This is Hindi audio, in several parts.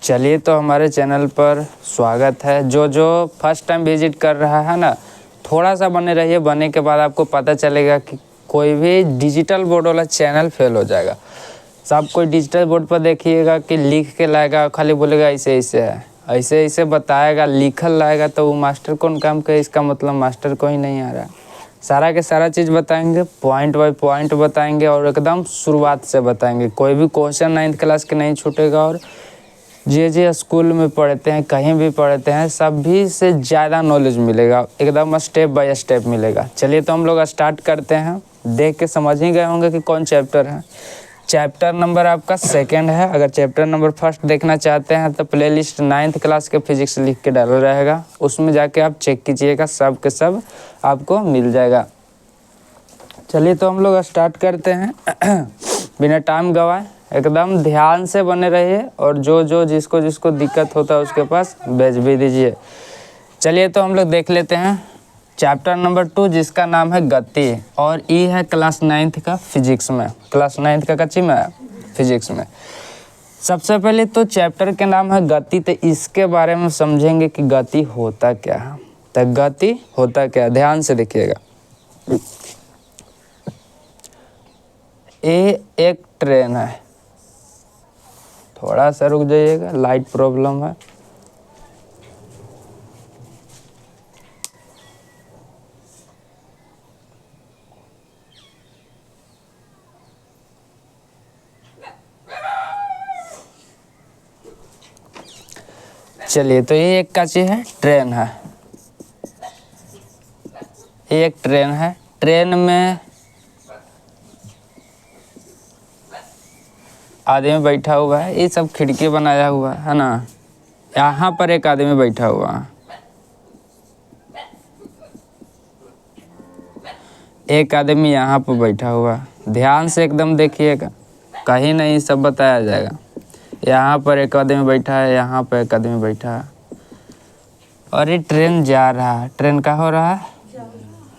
चलिए, तो हमारे चैनल पर स्वागत है। जो फर्स्ट टाइम विजिट कर रहा है ना, थोड़ा सा बने रहिए। बनने के बाद आपको पता चलेगा कि कोई भी डिजिटल बोर्ड वाला चैनल फेल हो जाएगा। सब कोई डिजिटल बोर्ड पर देखिएगा कि लिख के लाएगा, खाली बोलेगा ऐसे ऐसे है, ऐसे ऐसे बताएगा, लिखल लाएगा तो वो मास्टर कौन काम करे? इसका मतलब मास्टर को ही नहीं आ रहा। सारा के सारा चीज़ बताएंगे, पॉइंट बाय पॉइंट बताएंगे और एकदम शुरुआत से बताएंगे। कोई भी क्वेश्चन 9th क्लास के नहीं छूटेगा। और जे स्कूल में पढ़ते हैं, कहीं भी पढ़ते हैं, सभी से ज़्यादा नॉलेज मिलेगा, एकदम स्टेप बाय स्टेप मिलेगा। चलिए, तो हम लोग स्टार्ट करते हैं। देख के समझ ही गए होंगे कि कौन चैप्टर है। चैप्टर नंबर आपका 2nd है। अगर चैप्टर नंबर 1 देखना चाहते हैं तो प्लेलिस्ट 9th क्लास के फिजिक्स लिख के डाला रहेगा, उसमें जाके आप चेक कीजिएगा, सब के सब आपको मिल जाएगा। चलिए, तो हम लोग स्टार्ट करते हैं। बिना टाइम गवाए एकदम ध्यान से बने रहिए और जो जिसको जिसको दिक्कत होता है उसके पास भेज भी दीजिए। चलिए, तो हम लोग देख लेते हैं चैप्टर नंबर 2, जिसका नाम है गति, और ये है क्लास 9th का फिजिक्स में, क्लास 9th का कच्ची में फिजिक्स में। सबसे पहले तो चैप्टर के नाम है गति, तो इसके बारे में समझेंगे कि गति होता क्या है। तो गति होता क्या है, ध्यान से देखिएगा। ये एक ट्रेन है, थोड़ा सा रुक जाइएगा, लाइट प्रॉब्लम है। चलिए, तो ये एक क्या है, ट्रेन है। ये एक ट्रेन है। ट्रेन में आदमी बैठा हुआ है। ये सब खिड़की बनाया हुआ है ना। यहाँ पर एक आदमी बैठा हुआ है, एक आदमी यहाँ पर बैठा हुआ है। ध्यान से एकदम देखिएगा, कहीं नहीं, सब बताया जाएगा। यहाँ पर एक आदमी बैठा है, यहाँ पर एक आदमी बैठा है, और ये ट्रेन जा रहा है। ट्रेन का हो रहा है,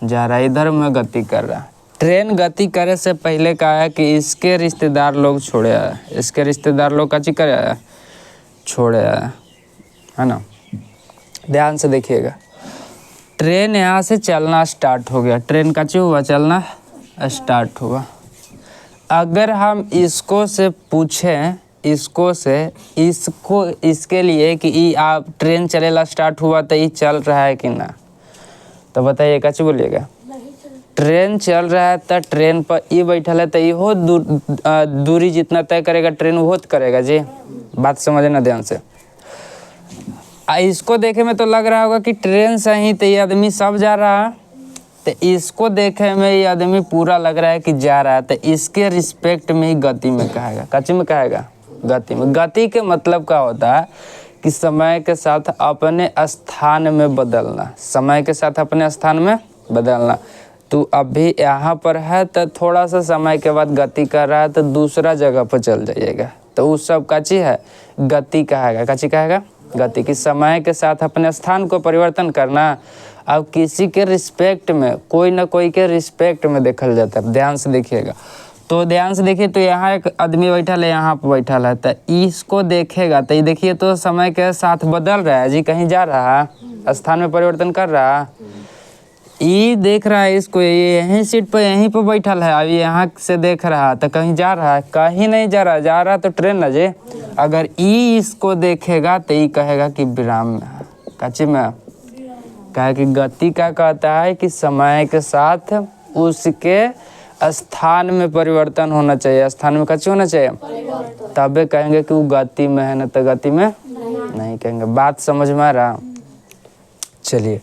जा रहा है, इधर में गति कर रहा है। ट्रेन गति करे से पहले कहा है कि इसके रिश्तेदार लोग छोड़े आए, इसके रिश्तेदार लोग कच्ची करे आया, छोड़े आया है ना। ध्यान से देखिएगा। ट्रेन यहाँ से चलना स्टार्ट हो गया। ट्रेन कच्ची हुआ, चलना स्टार्ट हुआ। अगर हम इसको से पूछें, इसको इसके लिए कि आप ट्रेन चलेला स्टार्ट हुआ तो ये चल रहा है कि ना, तो बताइए, कच्ची बोलिएगा। ट्रेन चल रहा है तो ट्रेन पर ये बैठल है, तो ये हो दूरी जितना तय करेगा ट्रेन वो करेगा जी। बात समझना ध्यान से। इसको देखे में तो लग रहा होगा कि ट्रेन से ही तो ये आदमी सब जा रहा है, तो इसको देखे में ये आदमी पूरा लग रहा है कि जा रहा है, तो इसके रिस्पेक्ट में ही गति में कहेगा। कच्ची में कहेगा गति में। गति के मतलब क्या होता है कि समय के साथ अपने स्थान में बदलना, समय के साथ अपने स्थान में बदलना। तो अभी यहाँ पर है तो थोड़ा सा समय के बाद गति कर रहा है तो दूसरा जगह पर चल जाइएगा, तो उस सब कच्ची है, गति कहेगा। कच्ची कहेगा गति, की समय के साथ अपने स्थान को परिवर्तन करना। अब किसी के रिस्पेक्ट में, कोई ना कोई के रिस्पेक्ट में देखल जाता है। ध्यान से देखिएगा, तो ध्यान से देखिए। तो यहाँ एक आदमी बैठा है, यहाँ पर बैठा है, तो इसको देखेगा तो ये देखिए तो समय के साथ बदल रहा है जी, कहीं जा रहा है, स्थान में परिवर्तन कर रहा है। ये देख रहा है इसको, ये यहीं सीट पर यहीं पर बैठा है, अभी यहाँ से देख रहा है तो कहीं जा रहा है, कहीं नहीं जा रहा, जा रहा तो ट्रेन न जे। अगर ये इसको देखेगा तो ये कहेगा कि विराम में है। कच्ची में कहे कि गति का कहता है कि समय के साथ उसके स्थान में परिवर्तन होना चाहिए, स्थान में कच्ची होना चाहिए, तबे कहेंगे कि वो गति में है, ना तो गति में नहीं कहेंगे। बात समझ में आ रहा। चलिए,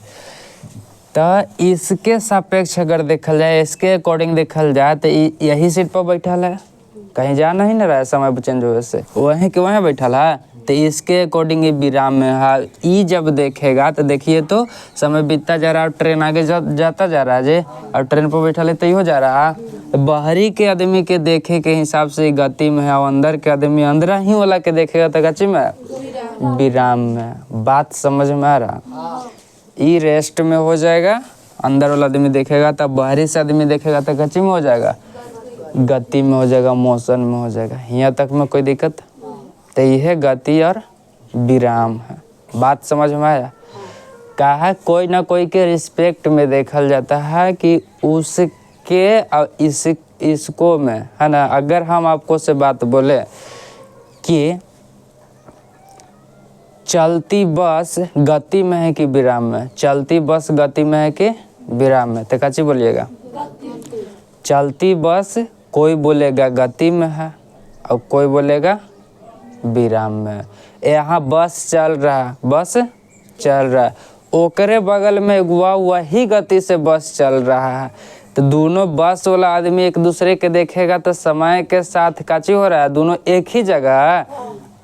तो इसके सापेक्ष अगर देखल जाए, इसके अकॉर्डिंग देखल जाए तो यही सीट पर बैठल है, कहीं जा नहीं ना रहा है समय चेंज होने से, वहीं के वहीं बैठल है, तो इसके अकॉर्डिंग ये विराम में है। ये जब देखेगा तो देखिए तो समय बीतता जा रहा है, ट्रेन आगे जाता जा रहा है जे, और ट्रेन पर बैठल है तो हो जा रहा है। तो बाहरी के आदमी के देखे के हिसाब से गति में है, और अंदर के आदमी अंदर ही वाला के देखेगा तो कच्ची में, विराम में। बात समझ में आ रहा। ई रेस्ट में हो जाएगा, अंदर वाला आदमी देखेगा, तब बाहरी से आदमी देखेगा तो कच्ची में हो जाएगा, गति में हो जाएगा, मोशन में हो जाएगा। यहाँ तक में कोई दिक्कत? तो यह गति और विराम है। बात समझ में आया? कहा है कोई ना कोई के रिस्पेक्ट में देखल जाता है कि उसके और इसको में, है ना। अगर हम आपको से बात बोले कि चलती बस गति में है कि विराम में, चलती बस गति में है कि विराम में, तो कच्ची बोलिएगा? चलती बस कोई बोलेगा गति में है और कोई बोलेगा विराम में। यहाँ बस चल रहा, बस चल रहा है, ओकरे बगल में वही गति से बस चल रहा है, तो दोनों बस वाला आदमी एक दूसरे के देखेगा तो समय के साथ काची हो रहा है, दोनों एक ही जगह है,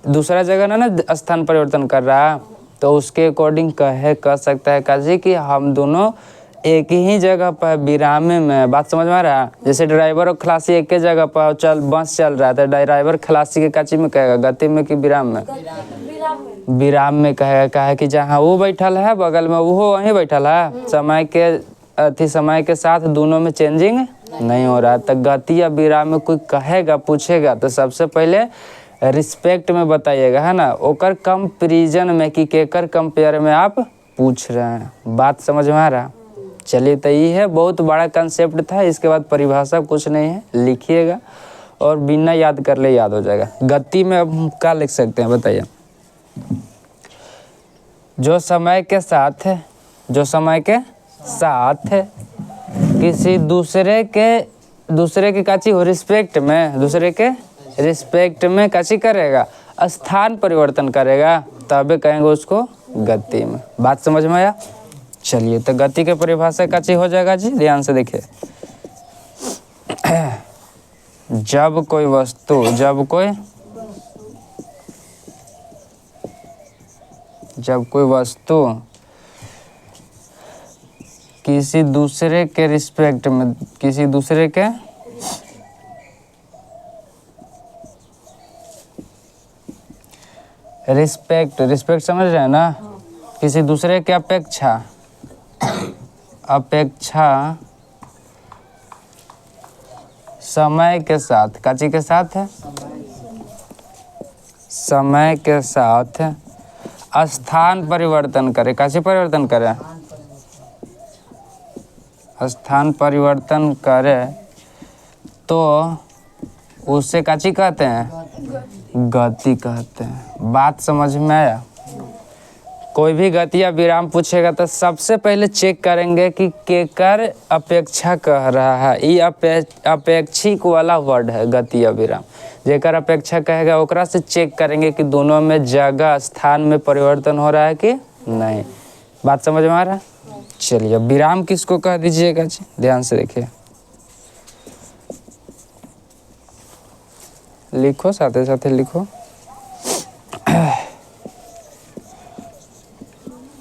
दूसरा जगह ना स्थान परिवर्तन कर रहा है, तो उसके अकॉर्डिंग कह सकता है काजी कि हम दोनों एक ही जगह पर विराम में। बात समझ में आ रहा है? जैसे ड्राइवर और खलासी एक ही जगह पर बस चल रहा है, तो ड्राइवर खलासी के काची में कहेगा, गति में कि विराम में? विराम में कहेगा। कहे कि जहाँ वो बैठल है बगल में वो वहीं बैठल है, समय के साथ दोनों में चेंजिंग नहीं हो रहा है, तो गति या विराम में कोई कहेगा पूछेगा तो सबसे पहले रिस्पेक्ट में बताइएगा, है ना। ओकर कंपेरिजन में कि केकर कंपेयर में आप पूछ रहे हैं। बात समझ में आ रहा? चलिए, तो ये है, बहुत बड़ा कंसेप्ट था। इसके बाद परिभाषा कुछ नहीं है, लिखिएगा और बिना याद कर ले याद हो जाएगा। गति में अब हम क्या लिख सकते हैं बताइए? जो समय के साथ है, जो समय के साथ है किसी दूसरे के काची हो रिस्पेक्ट में, दूसरे के रिस्पेक्ट में काची करेगा, स्थान परिवर्तन करेगा, तबे कहेंगे उसको गति में। बात समझ में आया? चलिए, तो गति के परिभाषा काची हो जाएगा जी, ध्यान से देखिए। जब कोई वस्तु किसी दूसरे के रिस्पेक्ट में, किसी दूसरे के रिस्पेक्ट समझ रहे हैं ना, किसी दूसरे के अपेक्षा समय के साथ, काची के साथ है, समय के साथ स्थान परिवर्तन करे, काची परिवर्तन करे, स्थान परिवर्तन करे, तो उसे काची कहते हैं, गति कहते हैं। बात समझ में आया? कोई भी गति या विराम पूछेगा तो सबसे पहले चेक करेंगे कि केकर अपेक्षा कह रहा है। ये अपेक्षिक वाला वर्ड है गति या विराम। जेकर अपेक्षा कहेगा ओकरा से चेक करेंगे कि दोनों में जगह स्थान में परिवर्तन हो रहा है कि नहीं। बात समझ में आ रहा है? चलिए, विराम किसको कह दीजिएगा जी, ध्यान से देखिए, लिखो, साथे साथे लिखो।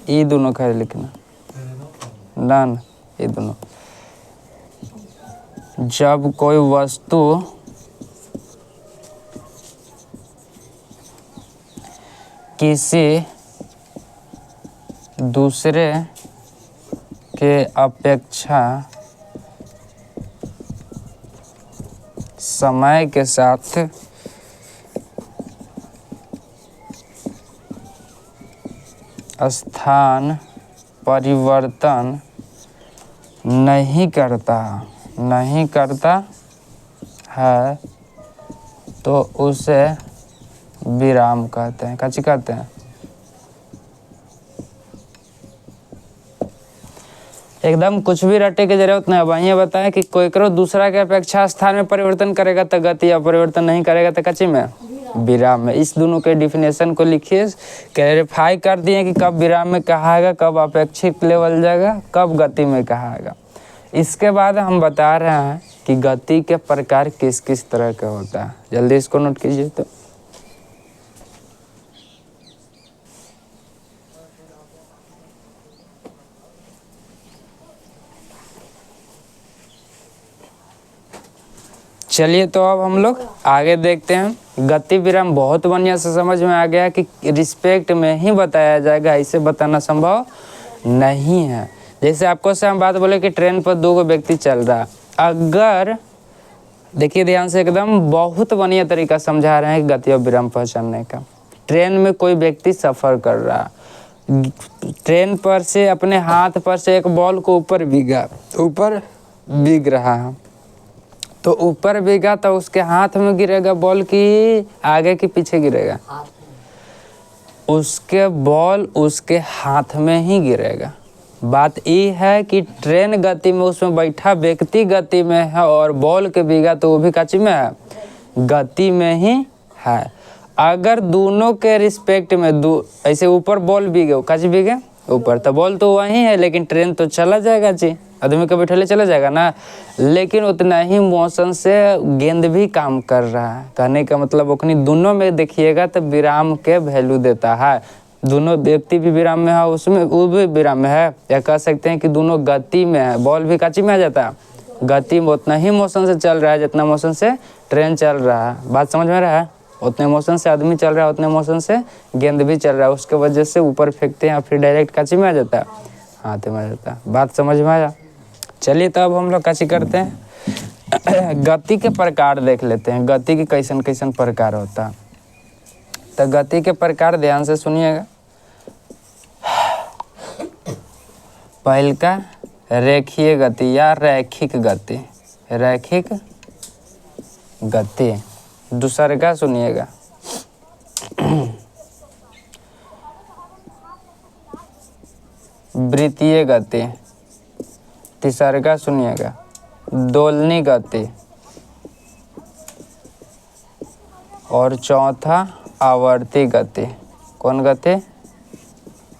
ये दोनों का लिखना ना, ये दोनों। जब कोई वस्तु किसी दूसरे के अपेक्षा समय के साथ स्थान परिवर्तन नहीं करता है, तो उसे विराम कहते हैं। काची कहते हैं? एकदम कुछ भी रटे की जरूरत नहीं है। वहीं बताएं कि कोई करो दूसरा के अपेक्षा स्थान में परिवर्तन करेगा तो गति या परिवर्तन नहीं करेगा तो काची में, विराम में। इस दोनों के डिफिनेशन को लिखिए, क्लैरिफाई कर दिए कि कब विराम में कहाएगा, कब अपेक्षित लेवल जाएगा, कब गति में कहाएगा। इसके बाद हम बता रहे हैं कि गति के प्रकार किस किस तरह का होता है। जल्दी इसको नोट कीजिए। तो चलिए, तो अब हम लोग आगे देखते हैं। गति विराम बहुत बढ़िया से समझ में आ गया कि रिस्पेक्ट में ही बताया जाएगा, ऐसे बताना संभव नहीं है। जैसे आपको से हम बात बोले कि ट्रेन पर 2 व्यक्ति चल रहा, अगर देखिए ध्यान से, एकदम बहुत बढ़िया तरीका समझा रहे हैं गति और विराम पहचानने का। ट्रेन में कोई व्यक्ति सफ़र कर रहा, ट्रेन पर से अपने हाथ पर से एक बॉल को ऊपर भीग रहा है, तो ऊपर भीगा तो उसके हाथ में गिरेगा बॉल की आगे की पीछे गिरेगा? उसके बॉल उसके हाथ में ही गिरेगा। बात ये है कि ट्रेन गति में उसमें बैठा व्यक्ति गति में है और बॉल के भीगा तो वो भी काची में है, गति में ही है। अगर दोनों के रिस्पेक्ट में ऐसे ऊपर बॉल भीगे, काची भीगे ऊपर, तो बॉल तो वहीं है लेकिन ट्रेन तो चला जाएगा जी, आदमी के बैठले चला जाएगा ना, लेकिन उतना ही मोशन से गेंद भी काम कर रहा है। कहने का मतलब उखनी दोनों में देखिएगा तो विराम के वैल्यू देता है, दोनों व्यक्ति भी विराम में है, उसमें वो भी विराम में है, या कह सकते हैं कि दोनों गति में है। बॉल भी काची में आ जाता है, गति में उतना ही मोशन से चल रहा है जितना मोशन से ट्रेन चल रहा है। बात समझ में रहा है? उतने मोशन से आदमी चल रहा है, उतने मोशन से गेंद भी चल रहा है, उसके वजह से ऊपर फेंकते हैं फिर डायरेक्ट काची में आ जाता है, हाथ में आ जाता है। बात समझ में आया? चलिए तो अब हम लोग काची करते हैं, गति के प्रकार देख लेते हैं, गति के कैसन कैसन प्रकार होता है। तो गति के प्रकार ध्यान से सुनिएगा। पहल का रेखीय गति या रैखिक गति, रैखिक गति। दूसरा का सुनिएगा, वृत्तीय गति। तीसरा का सुनिएगा, दोलनी गति। और चौथा आवर्ती गति। कौन गति?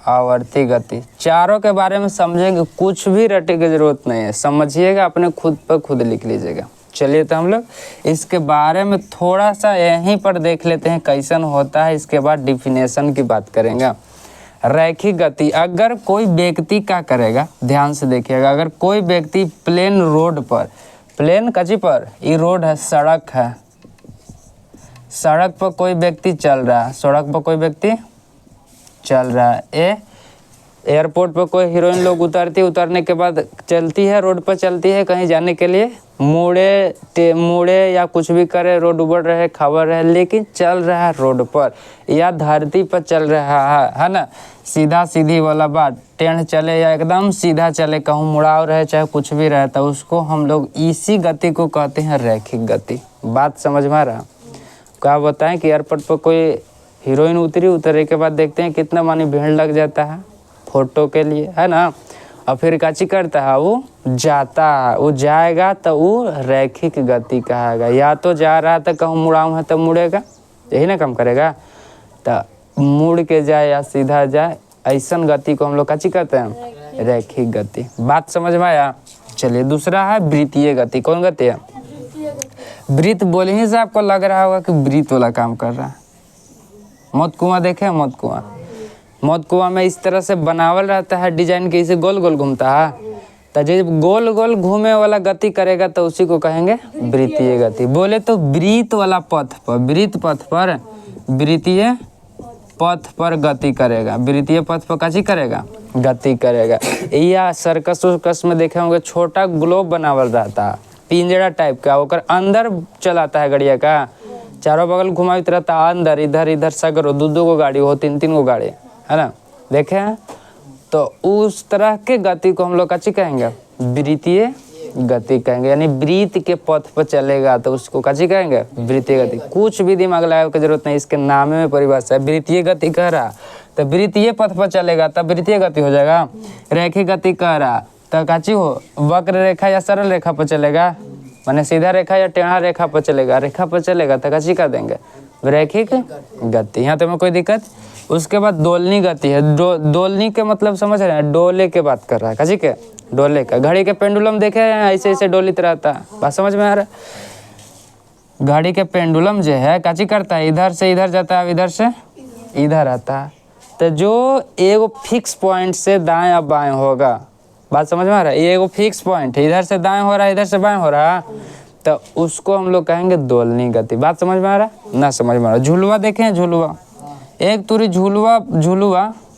आवर्ती गति। चारों के बारे में समझेंगे, कुछ भी रटे की जरूरत नहीं है, समझिएगा, अपने खुद पर खुद लिख लीजिएगा। चलिए तो हम लोग इसके बारे में थोड़ा सा यहीं पर देख लेते हैं कैसन होता है, इसके बाद डिफिनेशन की बात करेंगे। रैखिक गति, अगर कोई व्यक्ति क्या करेगा, ध्यान से देखिएगा, अगर कोई व्यक्ति प्लेन रोड पर, प्लेन कची पर, ये रोड है, सड़क है, सड़क पर कोई व्यक्ति चल रहा है, सड़क पर कोई व्यक्ति चल रहा है, एयरपोर्ट पर कोई हीरोइन लोग उतरने के बाद चलती है, रोड पर चलती है कहीं जाने के लिए, मुड़े या कुछ भी करे, रोड उबड़ रहे, खबर रहे, लेकिन चल रहा है रोड पर या धरती पर चल रहा है ना, सीधा सीधी वाला बात, टेढ़ चले या एकदम सीधा चले, कहूँ मुड़ाव रहे चाहे कुछ भी रहे, तो उसको हम लोग इसी गति को कहते हैं रैखिक गति। बात समझ में आ रहा? क्या बताएं कि एयरपोर्ट पर कोई हीरोइन उतरे के बाद देखते हैं कितना मानी भीड़ लग जाता है फोटो के लिए, है ना, और फिर काची करता है, वो जाता है, वो जाएगा तो वो रैखिक गति कहेगा। या तो जा रहा तो कहूँ मुड़ाऊँ है तो मुड़ेगा, यही ना काम करेगा, तो मुड़ के जाए या सीधा जाए, ऐसन गति को हम लोग काची कहते हैं, रैखिक गति। बात समझ में आया? चलिए दूसरा है वृत्तीय गति। कौन गति है? वृत्त बोले ही से आपको लग रहा होगा कि वृत्त वाला काम कर रहा है। मौत कुआं देखे? मौत कुआं में इस तरह से बनावल रहता है डिजाइन के, इसे गोल गोल घूमता है, तो जब गोल गोल घूमे वाला गति करेगा तो उसी को कहेंगे वृत्तीय गति। बोले तो वृत्त वाला पथ पर, वृत्त पथ पर, वृत्तीय पथ पर गति करेगा, वृत्तीय पथ पर काची करेगा, गति करेगा। या सर्कस उर्कस में देखे होंगे छोटा ग्लोब बनावल रहता है, पिंजरा टाइप का, ओकर अंदर चलाता है गड़िया का, चारों बगल घुमावित रहता है, अंदर इधर इधर सगरो, दो गो गाड़ी हो, तीन गो गाड़ी, है ना, देखे हैं। तो उस तरह के गति को हम लोग काची कहेंगे, वृत्तीय गति कहेंगे। यानी वृत्त के पथ पर चलेगा तो उसको काची कहेंगे, वृत्तीय गति। कुछ भी दिमाग लगाने की जरूरत नहीं, इसके नाम में परिभाषा है, वृत्तीय गति कह रहा तो वृत्तीय पथ पर चलेगा तब वृत्तीय गति हो जाएगा। रैखिक गति कह रहा तो काची हो, वक्र रेखा या सरल रेखा पर चलेगा, माने सीधा रेखा या टेढ़ा रेखा पर चलेगा, रेखा पर चलेगा तो काची कर देंगे, रैखिक गति। यहाँ तो में कोई दिक्कत। उसके बाद दोलनी गति है। दोलनी के मतलब समझ रहे हैं, डोले के बात कर रहा है, काची के, डोले का। घड़ी के पेंडुलम देखे हैं, ऐसे ऐसे डोलित रहता है, बात समझ में आ रहा है। घड़ी के पेंडुलम जो है काची करता है, इधर से इधर जाता है, इधर से इधर आता है, तो जो एगो फिक्स पॉइंट से दाएं या बाएं होगा, बात समझ में आ रहा है, ये एगो फिक्स पॉइंट है, इधर से दाएं हो रहा है, इधर से बाएं हो रहा है, तो उसको हम लोग कहेंगे दोलनी गति। बात समझ में आ रहा है ना? समझ में आ रहा है। झुलवा देखें, झुलवा, एक तुरी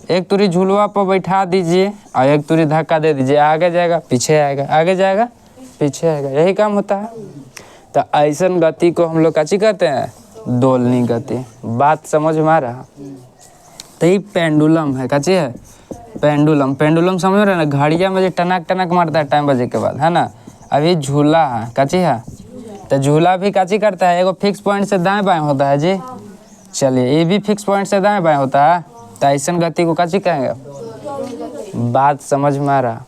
एक तुरी झुलवा पर बैठा दीजिए और एक तुरी धक्का दे दीजिए, आगे जाएगा पीछे आएगा, आगे जाएगा पीछे आएगा, यही काम होता है। तो ऐसन गति को हम लोग काची कहते हैं, दोलनी गति। बात समझ में आ रहा? तो ये पेंडुलम है, कच्ची है पेंडुलम। पेंडुलम समझ रहे ना, घड़िया में जो टनक टनक मारता है टाइम बजे के बाद, है ना। अभी झूला है, कच्ची है, तो झूला भी काची करता है, एगो फिक्स पॉइंट से दाएं बाएं होता है जी। चलिए ये भी फिक्स पॉइंट से दाएं बाएं होता है, तो ऐसा गति को काची कहेंगे? बात समझ में आ रहा?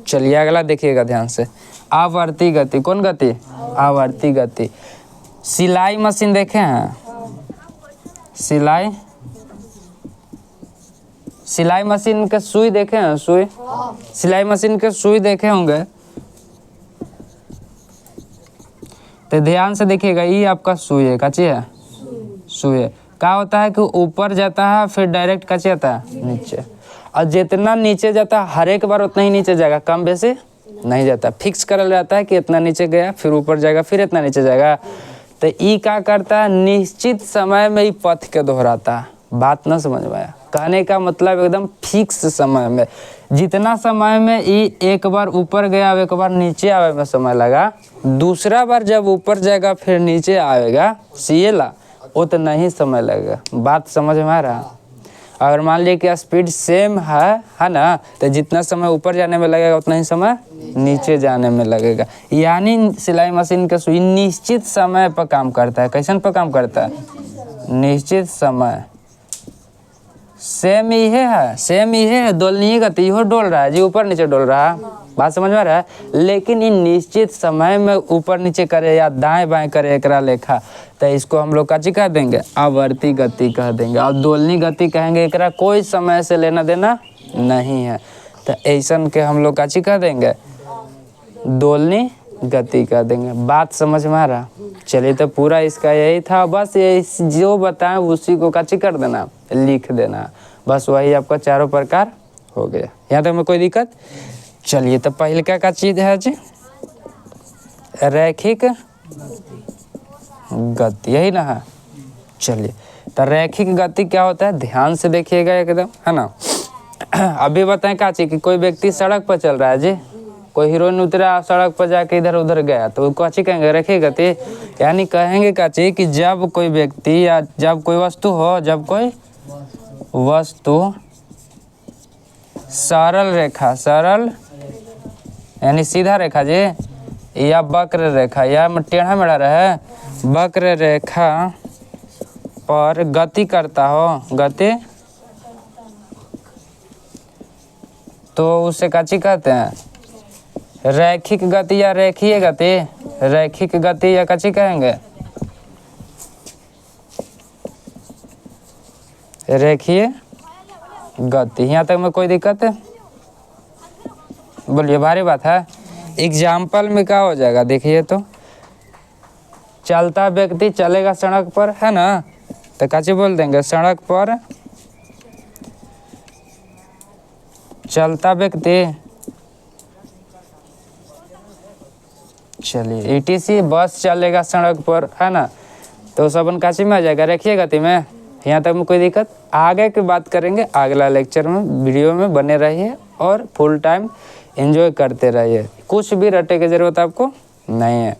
चलिए अगला देखिएगा ध्यान से, आवर्ती गति। कौन गति? आवर्ती गति। सिलाई मशीन देखे हैं? सिलाई मशीन के सुई देखे हैं? सुई, सिलाई मशीन के सुई देखे होंगे, तो ध्यान से देखिएगा। ये आपका सुई है, कच्ची है सुई है। क्या होता है कि ऊपर जाता है फिर डायरेक्ट कच्ची आता है नीचे, और जितना नीचे जाता है हर एक बार उतना ही नीचे जाएगा, कम बेसी नहीं जाता। फिक्स करल जाता है कि इतना नीचे गया फिर ऊपर जाएगा फिर इतना नीचे जाएगा। तो ये क्या करता है, निश्चित समय में ही पथ के दोहराता है। बात ना समझ में आया? कहने का मतलब एकदम फिक्स समय में, जितना समय में ये एक बार ऊपर गया एक बार नीचे आवे में समय लगा, दूसरा बार जब ऊपर जाएगा फिर नीचे आएगा सीएला, वो तो नहीं समय लगेगा। बात समझ में आ रहा? अगर मान लीजिए कि स्पीड सेम है ना, तो जितना समय ऊपर जाने में लगेगा उतना ही समय नीचे जाने में लगेगा। यानी सिलाई मशीन का सुई निश्चित समय पर काम करता है। कैसन पर काम करता है? निश्चित समय। सेम ही है डोलनी गति, इहो डोल रहा है जी, ऊपर नीचे डोल रहा है। बात समझ में आ रहा है? लेकिन इन निश्चित समय में ऊपर नीचे करे या दाएं बाएं करे एकरा लेखा, तो इसको हम लोग काची कह देंगे? आवर्ती गति कह देंगे। और दोलनी गति कहेंगे, एकरा कोई समय से लेना देना नहीं है, तो ऐसन के हम लोग काची कह देंगे? दोलनी गति कह देंगे। बात समझ में आ रहा? चलिए तो पूरा इसका यही था, बस ये जो बताएं उसी को काची कर देना, लिख देना, बस वही आपका चारों प्रकार हो गया। यहाँ तक में कोई दिक्कत? चलिए तो पहले क्या चीज़ है जी? रैखिक गति, यही ना है। चलिए तो रैखिक गति क्या होता है, ध्यान से देखिएगा एकदम, है ना। अभी बताएं क्या चीज़ कि कोई व्यक्ति सड़क पर चल रहा है जी, कोई हीरोइन उतरा सड़क पर जाके इधर उधर गया, तो उसको अच्छी कहेंगे रैखिक गति। यानी कहेंगे क्या चीज़ कि जब कोई व्यक्ति या जब कोई वस्तु हो, जब कोई वस्तु सरल रेखा, सरल यानी सीधा रेखा जी, या वक्र रेखा या टेढ़ा मेढ़ा रहे, वक्र रेखा पर गति करता हो, गति, तो उसे काची कहते हैं? रैखिक गति या रेखीय गति। रैखिक गति या काची कहेंगे? रेखीय गति। यहाँ तक में कोई दिक्कत है? बोलिए, भारी बात है। एग्जाम्पल में क्या हो जाएगा देखिए, तो चलता व्यक्ति चलेगा सड़क पर, है ना, तो काची बोल देंगे? सड़क पर चलता व्यक्ति। चलिए ईटीसी बस चलेगा सड़क पर, है ना, तो सब काची में आ जाएगा? रखिए गति में। यहाँ तक में कोई दिक्कत? आगे की बात करेंगे अगला लेक्चर में, वीडियो में बने रहिए और फुल टाइम एंजॉय करते रहिए। कुछ भी रटे की ज़रूरत आपको नहीं है।